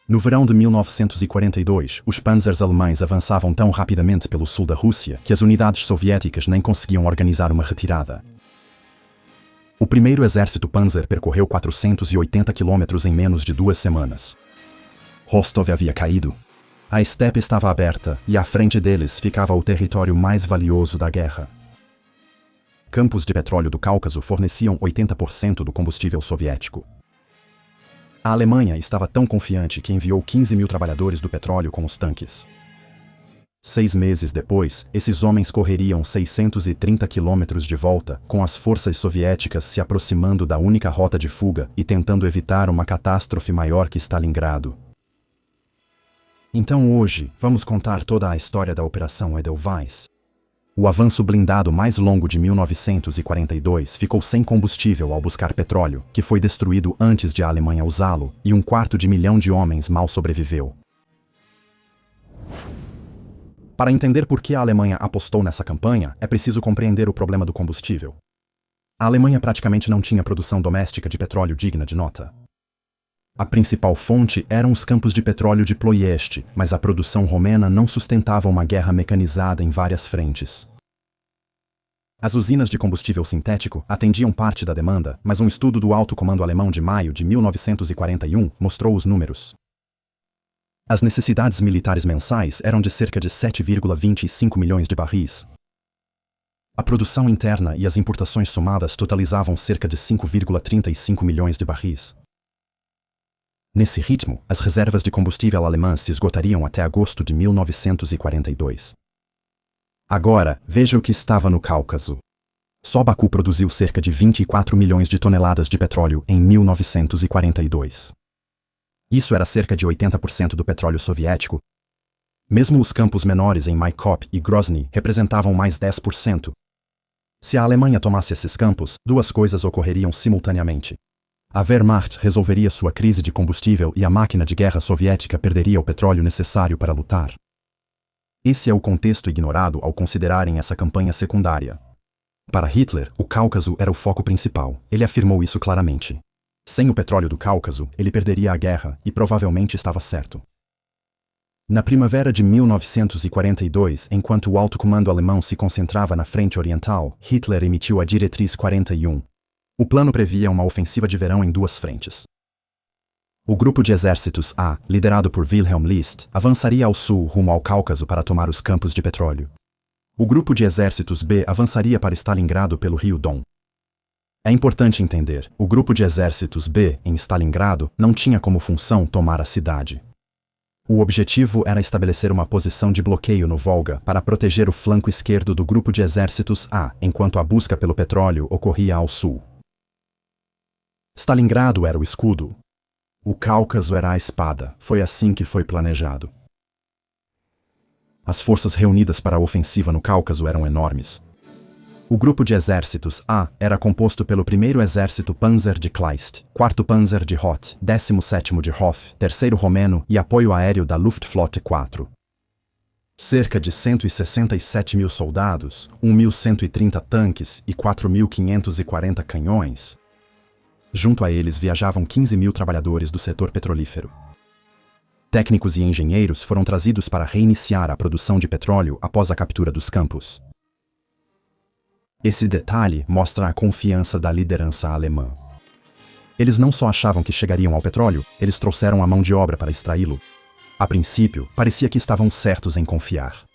No verão de 1942, os panzers alemães avançavam tão rapidamente pelo sul da Rússia que as unidades soviéticas nem conseguiam organizar uma retirada. O primeiro exército panzer percorreu 480 quilômetros em menos de 2 semanas. Rostov havia caído. A estepe estava aberta e à frente deles ficava o território mais valioso da guerra. Campos de petróleo do Cáucaso forneciam 80% do combustível soviético. A Alemanha estava tão confiante que enviou 15 mil trabalhadores do petróleo com os tanques. 6 meses depois, esses homens correriam 630 quilômetros de volta, com as forças soviéticas se aproximando da única rota de fuga e tentando evitar uma catástrofe maior que Stalingrado. Então hoje, vamos contar toda a história da Operação Edelweiss. O avanço blindado mais longo de 1942 ficou sem combustível ao buscar petróleo, que foi destruído antes de a Alemanha usá-lo, e 250.000 de homens mal sobreviveu. Para entender por que a Alemanha apostou nessa campanha, é preciso compreender o problema do combustível. A Alemanha praticamente não tinha produção doméstica de petróleo digna de nota. A principal fonte eram os campos de petróleo de Ploiesti, mas a produção romena não sustentava uma guerra mecanizada em várias frentes. As usinas de combustível sintético atendiam parte da demanda, mas um estudo do Alto Comando Alemão de maio de 1941 mostrou os números. As necessidades militares mensais eram de cerca de 7,25 milhões de barris. A produção interna e as importações somadas totalizavam cerca de 5,35 milhões de barris. Nesse ritmo, as reservas de combustível alemãs se esgotariam até agosto de 1942. Agora, veja o que estava no Cáucaso. Só Baku produziu cerca de 24 milhões de toneladas de petróleo em 1942. Isso era cerca de 80% do petróleo soviético. Mesmo os campos menores em Maikop e Grozny representavam mais 10%. Se a Alemanha tomasse esses campos, 2 coisas ocorreriam simultaneamente. A Wehrmacht resolveria sua crise de combustível e a máquina de guerra soviética perderia o petróleo necessário para lutar. Esse é o contexto ignorado ao considerarem essa campanha secundária. Para Hitler, o Cáucaso era o foco principal. Ele afirmou isso claramente. Sem o petróleo do Cáucaso, ele perderia a guerra, e provavelmente estava certo. Na primavera de 1942, enquanto o alto comando alemão se concentrava na frente oriental, Hitler emitiu a Diretriz 41. O plano previa uma ofensiva de verão em 2 frentes. O grupo de exércitos A, liderado por Wilhelm List, avançaria ao sul rumo ao Cáucaso para tomar os campos de petróleo. O grupo de exércitos B avançaria para Stalingrado pelo rio Don. É importante entender, o grupo de exércitos B, em Stalingrado, não tinha como função tomar a cidade. O objetivo era estabelecer uma posição de bloqueio no Volga para proteger o flanco esquerdo do grupo de exércitos A, enquanto a busca pelo petróleo ocorria ao sul. Stalingrado era o escudo. O Cáucaso era a espada. Foi assim que foi planejado. As forças reunidas para a ofensiva no Cáucaso eram enormes. O grupo de exércitos A era composto pelo 1º Exército Panzer de Kleist, 4º Panzer de Hoth, 17º de Hof, 3º Romeno e apoio aéreo da Luftflotte 4. Cerca de 167.000 soldados, 1.130 tanques e 4.540 canhões. Junto a eles viajavam 15.000 trabalhadores do setor petrolífero. Técnicos e engenheiros foram trazidos para reiniciar a produção de petróleo após a captura dos campos. Esse detalhe mostra a confiança da liderança alemã. Eles não só achavam que chegariam ao petróleo, eles trouxeram a mão de obra para extraí-lo. A princípio, parecia que estavam certos em confiar.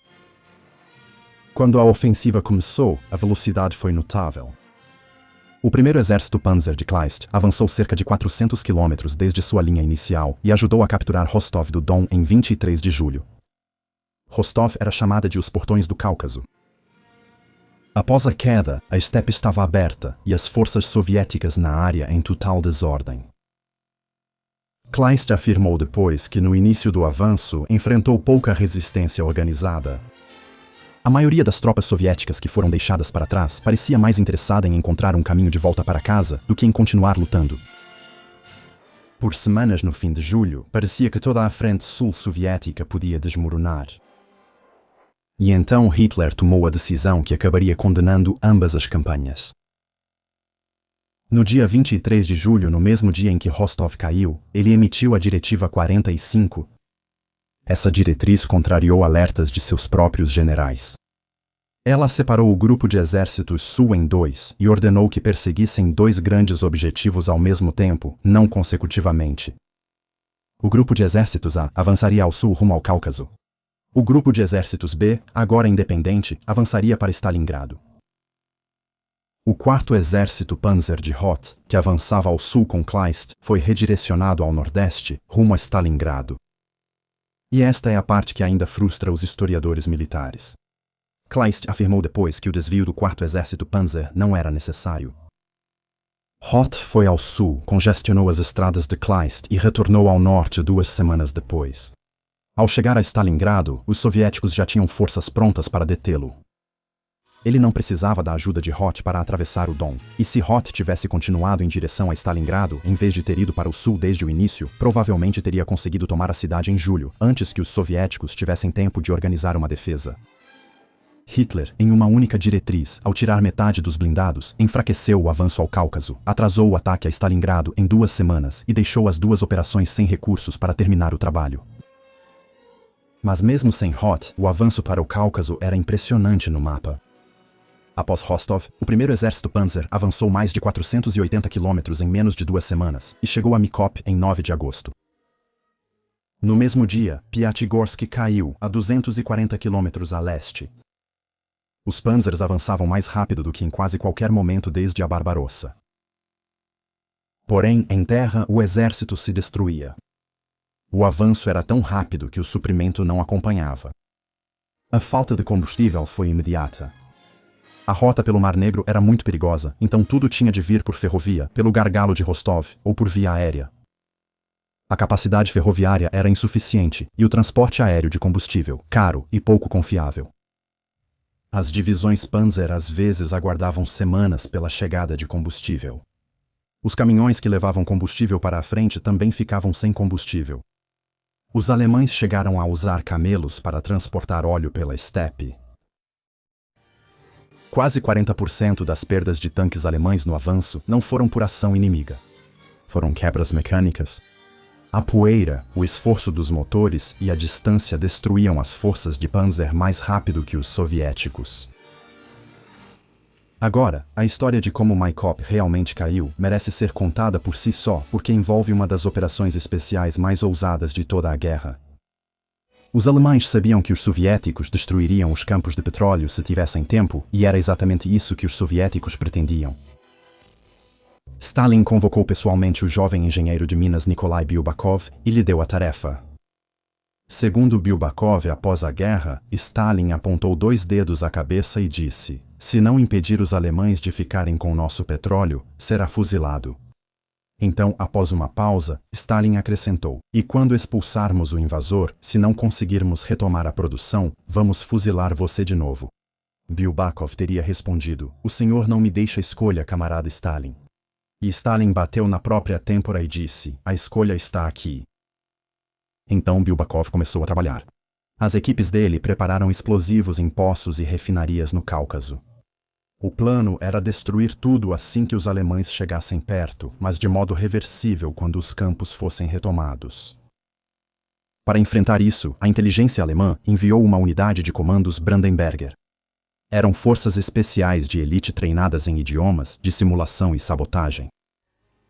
Quando a ofensiva começou, a velocidade foi notável. O 1º Exército Panzer de Kleist avançou cerca de 400 quilômetros desde sua linha inicial e ajudou a capturar Rostov do Don em 23 de julho. Rostov era chamada de os Portões do Cáucaso. Após a queda, a estepe estava aberta e as forças soviéticas na área em total desordem. Kleist afirmou depois que no início do avanço enfrentou pouca resistência organizada. A maioria das tropas soviéticas que foram deixadas para trás parecia mais interessada em encontrar um caminho de volta para casa do que em continuar lutando. Por semanas no fim de julho, parecia que toda a frente sul soviética podia desmoronar. E então Hitler tomou a decisão que acabaria condenando ambas as campanhas. No dia 23 de julho, no mesmo dia em que Rostov caiu, ele emitiu a Diretiva 45. Essa diretriz contrariou alertas de seus próprios generais. Ela separou o grupo de exércitos sul em dois e ordenou que perseguissem dois grandes objetivos ao mesmo tempo, não consecutivamente. O grupo de exércitos A avançaria ao sul rumo ao Cáucaso. O grupo de exércitos B, agora independente, avançaria para Stalingrado. O 4º Exército Panzer de Hoth, que avançava ao sul com Kleist, foi redirecionado ao nordeste, rumo a Stalingrado. E esta é a parte que ainda frustra os historiadores militares. Kleist afirmou depois que o desvio do 4º Exército Panzer não era necessário. Hoth foi ao sul, congestionou as estradas de Kleist e retornou ao norte 2 semanas depois. Ao chegar a Stalingrado, os soviéticos já tinham forças prontas para detê-lo. Ele não precisava da ajuda de Hoth para atravessar o Don, e se Hoth tivesse continuado em direção a Stalingrado, em vez de ter ido para o sul desde o início, provavelmente teria conseguido tomar a cidade em julho, antes que os soviéticos tivessem tempo de organizar uma defesa. Hitler, em uma única diretriz, ao tirar metade dos blindados, enfraqueceu o avanço ao Cáucaso, atrasou o ataque a Stalingrado em 2 semanas e deixou as 2 operações sem recursos para terminar o trabalho. Mas mesmo sem Hoth, o avanço para o Cáucaso era impressionante no mapa. Após Rostov, o 1º Exército Panzer avançou mais de 480 quilômetros em menos de 2 semanas e chegou a Mikop em 9 de agosto. No mesmo dia, Piatigorsk caiu a 240 quilômetros a leste. Os Panzers avançavam mais rápido do que em quase qualquer momento desde a Barbarossa. Porém, em terra, o exército se destruía. O avanço era tão rápido que o suprimento não acompanhava. A falta de combustível foi imediata. A rota pelo Mar Negro era muito perigosa, então tudo tinha de vir por ferrovia, pelo gargalo de Rostov, ou por via aérea. A capacidade ferroviária era insuficiente e o transporte aéreo de combustível, caro e pouco confiável. As divisões Panzer às vezes aguardavam semanas pela chegada de combustível. Os caminhões que levavam combustível para a frente também ficavam sem combustível. Os alemães chegaram a usar camelos para transportar óleo pela estepe. Quase 40% das perdas de tanques alemães no avanço não foram por ação inimiga. Foram quebras mecânicas. A poeira, o esforço dos motores e a distância destruíam as forças de Panzer mais rápido que os soviéticos. Agora, a história de como Maikop realmente caiu merece ser contada por si só, porque envolve uma das operações especiais mais ousadas de toda a guerra. Os alemães sabiam que os soviéticos destruiriam os campos de petróleo se tivessem tempo, e era exatamente isso que os soviéticos pretendiam. Stalin convocou pessoalmente o jovem engenheiro de Minas Nikolai Bulgakov e lhe deu a tarefa. Segundo Bulgakov, após a guerra, Stalin apontou 2 dedos à cabeça e disse: "Se não impedir os alemães de ficarem com nosso petróleo, será fuzilado." Então, após uma pausa, Stalin acrescentou: "E quando expulsarmos o invasor, se não conseguirmos retomar a produção, vamos fuzilar você de novo." Bulgakov teria respondido: "O senhor não me deixa escolha, camarada Stalin." E Stalin bateu na própria têmpora e disse: "A escolha está aqui." Então Bulgakov começou a trabalhar. As equipes dele prepararam explosivos em poços e refinarias no Cáucaso. O plano era destruir tudo assim que os alemães chegassem perto, mas de modo reversível quando os campos fossem retomados. Para enfrentar isso, a inteligência alemã enviou uma unidade de comandos Brandenberger. Eram forças especiais de elite treinadas em idiomas, dissimulação e sabotagem.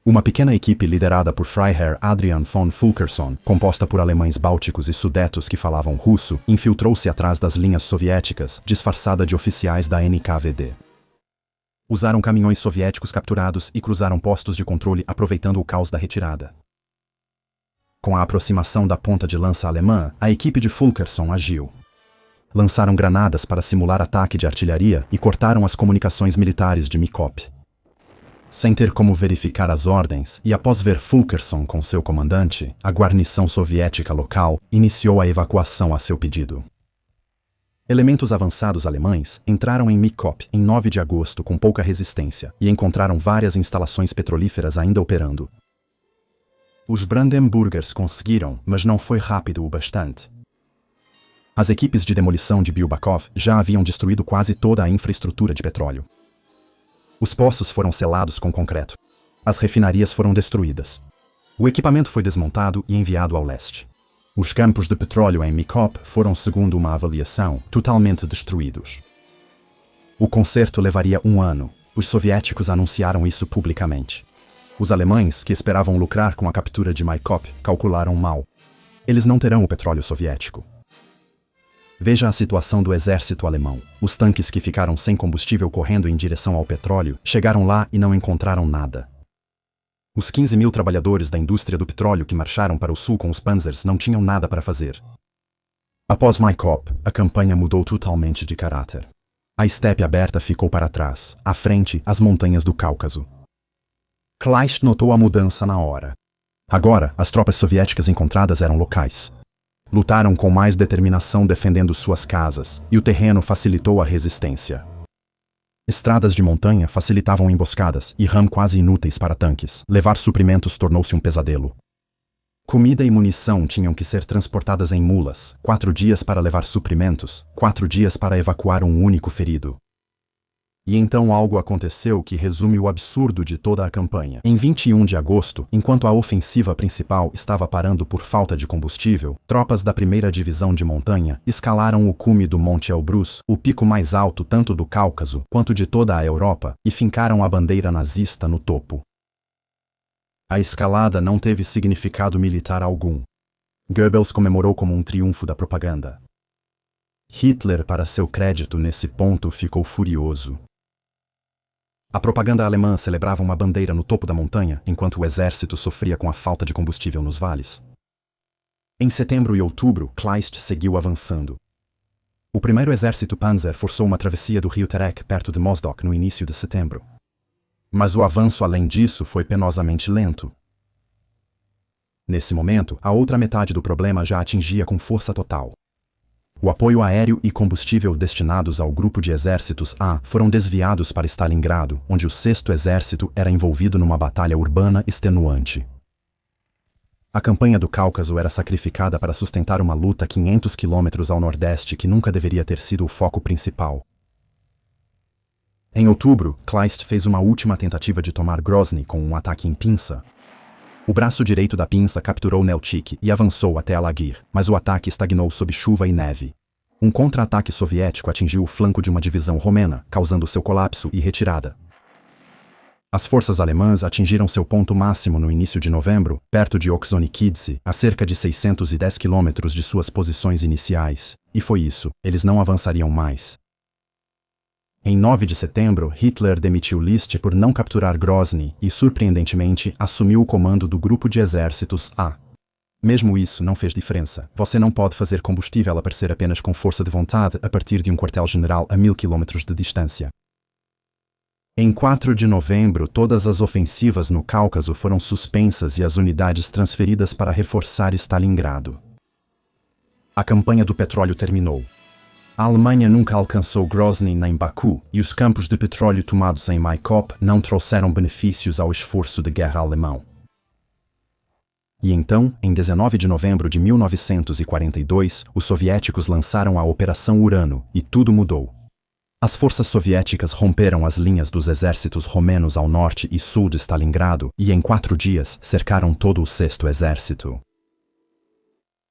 Uma pequena equipe liderada por Freiherr Adrian von Fulkerson, composta por alemães bálticos e sudetos que falavam russo, infiltrou-se atrás das linhas soviéticas, disfarçada de oficiais da NKVD. Usaram caminhões soviéticos capturados e cruzaram postos de controle aproveitando o caos da retirada. Com a aproximação da ponta de lança alemã, a equipe de Fulkerson agiu. Lançaram granadas para simular ataque de artilharia e cortaram as comunicações militares de Mikop. Sem ter como verificar as ordens, e após ver Fulkerson com seu comandante, a guarnição soviética local iniciou a evacuação a seu pedido. Elementos avançados alemães entraram em Mikop em 9 de agosto com pouca resistência e encontraram várias instalações petrolíferas ainda operando. Os Brandenburgers conseguiram, mas não foi rápido o bastante. As equipes de demolição de Bulgakov já haviam destruído quase toda a infraestrutura de petróleo. Os poços foram selados com concreto. As refinarias foram destruídas. O equipamento foi desmontado e enviado ao leste. Os campos de petróleo em MICOP foram, segundo uma avaliação, totalmente destruídos. O conserto levaria 1 ano. Os soviéticos anunciaram isso publicamente. Os alemães, que esperavam lucrar com a captura de MICOP, calcularam mal. Eles não terão o petróleo soviético. Veja a situação do exército alemão. Os tanques que ficaram sem combustível correndo em direção ao petróleo chegaram lá e não encontraram nada. Os 15.000 trabalhadores da indústria do petróleo que marcharam para o sul com os Panzers não tinham nada para fazer. Após MICOP, a campanha mudou totalmente de caráter. A estepe aberta ficou para trás, à frente, as montanhas do Cáucaso. Kleist notou a mudança na hora. Agora, as tropas soviéticas encontradas eram locais. Lutaram com mais determinação defendendo suas casas, e o terreno facilitou a resistência. Estradas de montanha facilitavam emboscadas e RAM quase inúteis para tanques. Levar suprimentos tornou-se um pesadelo. Comida e munição tinham que ser transportadas em mulas, 4 dias para levar suprimentos, 4 dias para evacuar um único ferido. E então algo aconteceu que resume o absurdo de toda a campanha. Em 21 de agosto, enquanto a ofensiva principal estava parando por falta de combustível, tropas da 1ª Divisão de Montanha escalaram o cume do Monte Elbrus, o pico mais alto tanto do Cáucaso quanto de toda a Europa, e fincaram a bandeira nazista no topo. A escalada não teve significado militar algum. Goebbels comemorou como um triunfo da propaganda. Hitler, para seu crédito nesse ponto, ficou furioso. A propaganda alemã celebrava uma bandeira no topo da montanha, enquanto o exército sofria com a falta de combustível nos vales. Em setembro e outubro, Kleist seguiu avançando. O 1º Exército Panzer forçou uma travessia do rio Terek perto de Mozdok no início de setembro. Mas o avanço além disso foi penosamente lento. Nesse momento, a outra metade do problema já atingia com força total. O apoio aéreo e combustível destinados ao grupo de exércitos A foram desviados para Stalingrado, onde o 6º Exército era envolvido numa batalha urbana extenuante. A campanha do Cáucaso era sacrificada para sustentar uma luta 500 quilômetros ao nordeste que nunca deveria ter sido o foco principal. Em outubro, Kleist fez uma última tentativa de tomar Grozny com um ataque em pinça. O braço direito da pinça capturou Nelchik e avançou até Alagir, mas o ataque estagnou sob chuva e neve. Um contra-ataque soviético atingiu o flanco de uma divisão romena, causando seu colapso e retirada. As forças alemãs atingiram seu ponto máximo no início de novembro, perto de Oksonikidze, a cerca de 610 quilômetros de suas posições iniciais, e foi isso, eles não avançariam mais. Em 9 de setembro, Hitler demitiu List por não capturar Grozny e, surpreendentemente, assumiu o comando do grupo de exércitos A. Mesmo isso não fez diferença. Você não pode fazer combustível aparecer apenas com força de vontade a partir de um quartel-general a 1000 quilômetros de distância. Em 4 de novembro, todas as ofensivas no Cáucaso foram suspensas e as unidades transferidas para reforçar Stalingrado. A campanha do petróleo terminou. A Alemanha nunca alcançou Grozny nem Baku, e os campos de petróleo tomados em MICOP não trouxeram benefícios ao esforço de guerra alemão. E então, em 19 de novembro de 1942, os soviéticos lançaram a Operação Urano, e tudo mudou. As forças soviéticas romperam as linhas dos exércitos romenos ao norte e sul de Stalingrado, e em 4 dias cercaram todo o 6º Exército.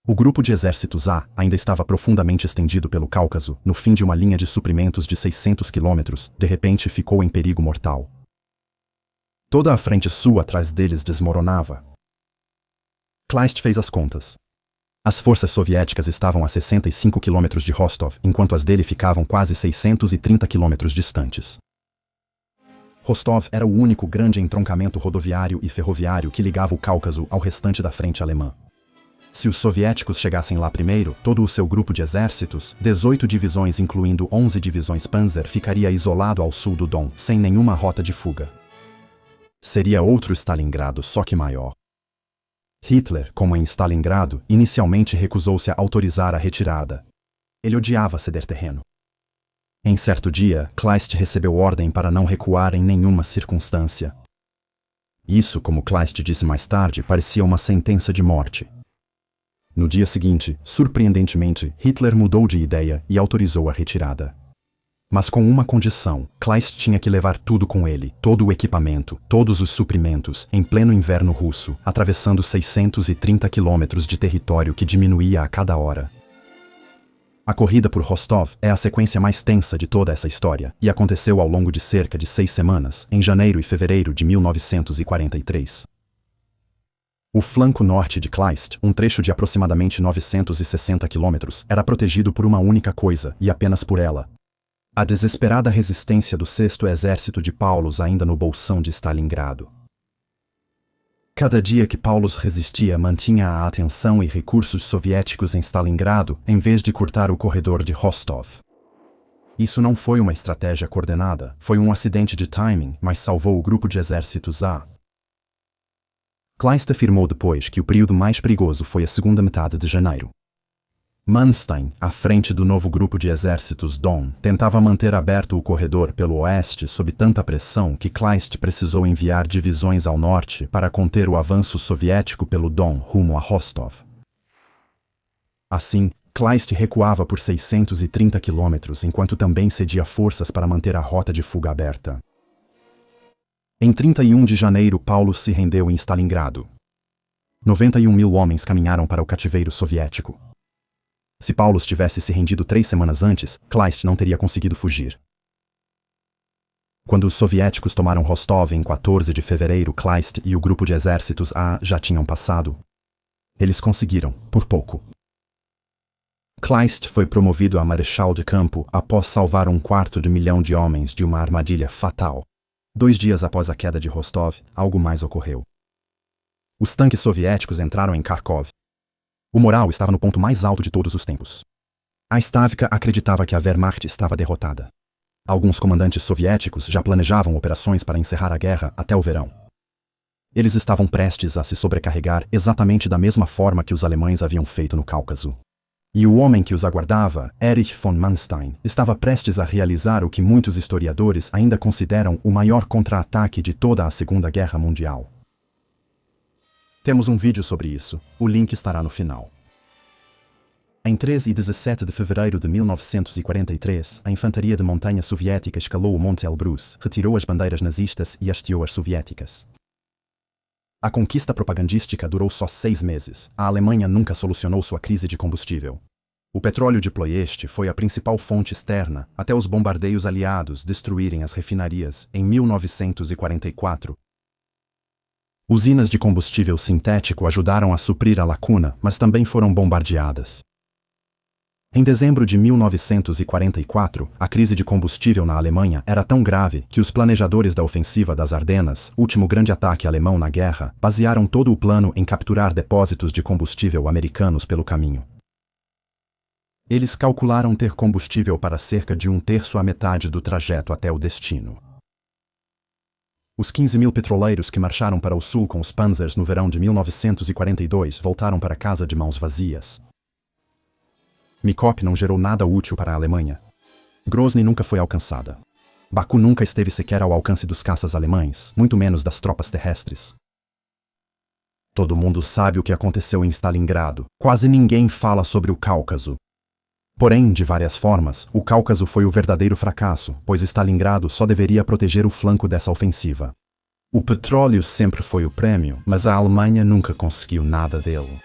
O grupo de exércitos A ainda estava profundamente estendido pelo Cáucaso, no fim de uma linha de suprimentos de 600 quilômetros, de repente ficou em perigo mortal. Toda a frente sul atrás deles desmoronava. Kleist fez as contas. As forças soviéticas estavam a 65 quilômetros de Rostov, enquanto as dele ficavam quase 630 quilômetros distantes. Rostov era o único grande entroncamento rodoviário e ferroviário que ligava o Cáucaso ao restante da frente alemã. Se os soviéticos chegassem lá primeiro, todo o seu grupo de exércitos, 18 divisões incluindo 11 divisões Panzer, ficaria isolado ao sul do Don, sem nenhuma rota de fuga. Seria outro Stalingrado, só que maior. Hitler, como em Stalingrado, inicialmente recusou-se a autorizar a retirada. Ele odiava ceder terreno. Em certo dia, Kleist recebeu ordem para não recuar em nenhuma circunstância. Isso, como Kleist disse mais tarde, parecia uma sentença de morte. No dia seguinte, surpreendentemente, Hitler mudou de ideia e autorizou a retirada. Mas com uma condição: Kleist tinha que levar tudo com ele, todo o equipamento, todos os suprimentos, em pleno inverno russo, atravessando 630 quilômetros de território que diminuía a cada hora. A corrida por Rostov é a sequência mais tensa de toda essa história, e aconteceu ao longo de cerca de 6 semanas, em janeiro e fevereiro de 1943. O flanco norte de Kleist, um trecho de aproximadamente 960 quilômetros, era protegido por uma única coisa, e apenas por ela: a desesperada resistência do 6º Exército de Paulus ainda no bolsão de Stalingrado. Cada dia que Paulus resistia mantinha a atenção e recursos soviéticos em Stalingrado, em vez de cortar o corredor de Rostov. Isso não foi uma estratégia coordenada, foi um acidente de timing, mas salvou o grupo de exércitos A. Kleist afirmou depois que o período mais perigoso foi a segunda metade de janeiro. Manstein, à frente do novo grupo de exércitos Don, tentava manter aberto o corredor pelo oeste sob tanta pressão que Kleist precisou enviar divisões ao norte para conter o avanço soviético pelo Don rumo a Rostov. Assim, Kleist recuava por 630 quilômetros enquanto também cedia forças para manter a rota de fuga aberta. Em 31 de janeiro, Paulus se rendeu em Stalingrado. 91.000 homens caminharam para o cativeiro soviético. Se Paulus tivesse se rendido 3 semanas antes, Kleist não teria conseguido fugir. Quando os soviéticos tomaram Rostov em 14 de fevereiro, Kleist e o grupo de exércitos A já tinham passado. Eles conseguiram, por pouco. Kleist foi promovido a marechal de campo após salvar 250.000 de homens de uma armadilha fatal. 2 dias após a queda de Rostov, algo mais ocorreu. Os tanques soviéticos entraram em Kharkov. O moral estava no ponto mais alto de todos os tempos. A Stavka acreditava que a Wehrmacht estava derrotada. Alguns comandantes soviéticos já planejavam operações para encerrar a guerra até o verão. Eles estavam prestes a se sobrecarregar exatamente da mesma forma que os alemães haviam feito no Cáucaso. E o homem que os aguardava, Erich von Manstein, estava prestes a realizar o que muitos historiadores ainda consideram o maior contra-ataque de toda a Segunda Guerra Mundial. Temos um vídeo sobre isso, o link estará no final. Em 13 e 17 de fevereiro de 1943, a infantaria de montanha soviética escalou o Monte Elbrus, retirou as bandeiras nazistas e hasteou as soviéticas. A conquista propagandística durou só 6 meses. A Alemanha nunca solucionou sua crise de combustível. O petróleo de Ploiest foi a principal fonte externa até os bombardeios aliados destruírem as refinarias em 1944. Usinas de combustível sintético ajudaram a suprir a lacuna, mas também foram bombardeadas. Em dezembro de 1944, a crise de combustível na Alemanha era tão grave que os planejadores da ofensiva das Ardenas, último grande ataque alemão na guerra, basearam todo o plano em capturar depósitos de combustível americanos pelo caminho. Eles calcularam ter combustível para cerca de 1/3 à metade do trajeto até o destino. Os 15.000 petroleiros que marcharam para o sul com os Panzers no verão de 1942 voltaram para casa de mãos vazias. Mikop não gerou nada útil para a Alemanha. Grozny nunca foi alcançada. Baku nunca esteve sequer ao alcance dos caças alemães, muito menos das tropas terrestres. Todo mundo sabe o que aconteceu em Stalingrado. Quase ninguém fala sobre o Cáucaso. Porém, de várias formas, o Cáucaso foi o verdadeiro fracasso, pois Stalingrado só deveria proteger o flanco dessa ofensiva. O petróleo sempre foi o prêmio, mas a Alemanha nunca conseguiu nada dele.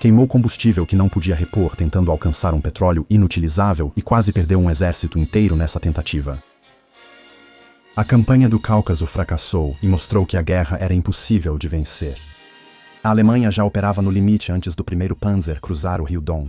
Queimou combustível que não podia repor tentando alcançar um petróleo inutilizável e quase perdeu um exército inteiro nessa tentativa. A campanha do Cáucaso fracassou e mostrou que a guerra era impossível de vencer. A Alemanha já operava no limite antes do primeiro Panzer cruzar o rio Don.